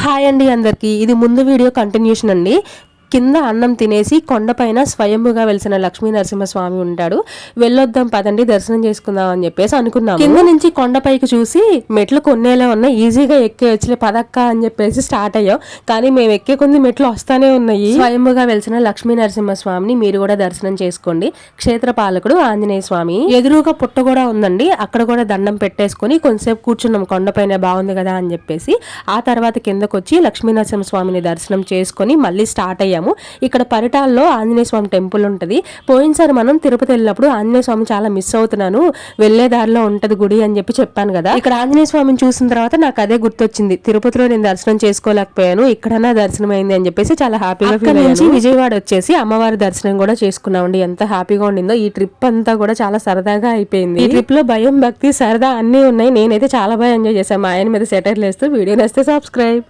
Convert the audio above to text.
Hi అండి అందరికీ. ఇది ముందు వీడియో కంటిన్యూషన్ అండి. కింద అన్నం తినేసి కొండపైన స్వయంభుగా వెలిసిన లక్ష్మీ నరసింహస్వామి ఉంటాడు. వెళ్ళొద్దాం పదండి దర్శనం చేసుకుందాం అని చెప్పేసి అనుకున్నాం. కింద నుంచి కొండపైకి చూసి మెట్లు కొన్నేలా ఉన్నాయి, ఈజీగా ఎక్కేయచ్చులే పదక్క అని చెప్పేసి స్టార్ట్ అయ్యాం. కానీ మేము ఎక్కే కొన్ని మెట్లు వస్తానే ఉన్నాయి. స్వయంభుగా వెలిసిన లక్ష్మీ నరసింహస్వామిని మీరు కూడా దర్శనం చేసుకోండి. క్షేత్రపాలకుడు ఆంజనేయ స్వామి ఎదురుగా పుట్ట కూడా ఉందండి. అక్కడ కూడా దండం పెట్టేసుకుని కొంతసేపు కూర్చున్నాం. కొండపైన బాగుంది కదా అని చెప్పేసి ఆ తర్వాత కిందకు వచ్చి లక్ష్మీ నరసింహస్వామిని దర్శనం చేసుకుని మళ్ళీ స్టార్ట్ అయ్యాము. ఇక్కడ పరిటాల్లో ఆంజనేయ స్వామి టెంపుల్ ఉంటది. పోయినసారి మనం తిరుపతి వెళ్ళినప్పుడు ఆంజనేయ స్వామి చాలా మిస్ అవుతున్నాను, వెళ్లే దారిలో ఉంటది గుడి అని చెప్పాను కదా. ఇక్కడ ఆంజనేయ స్వామిని చూసిన తర్వాత నాకు అదే గుర్తొచ్చింది. తిరుపతిలో నేను దర్శనం చేసుకోలేకపోయాను, ఇక్కడన్నా దర్శనం అయింది అని చెప్పేసి చాలా హ్యాపీగా ఫీల్ అయ్యాను. విజయవాడ వచ్చేసి అమ్మవారి దర్శనం కూడా చేసుకున్నామండి. ఎంత హ్యాపీగా ఉండిందో. ఈ ట్రిప్ అంతా కూడా చాలా సరదాగా అయిపోయింది. ఈ ట్రిప్ లో భయం, భక్తి, సరదా అన్ని ఉన్నాయి. నేనైతే చాలా బాగా ఎంజాయ్ చేశాను. మా ఆయన మీద సెటైర్లు వేస్తూ. వీడియో నచ్చితే సబ్స్క్రైబ్.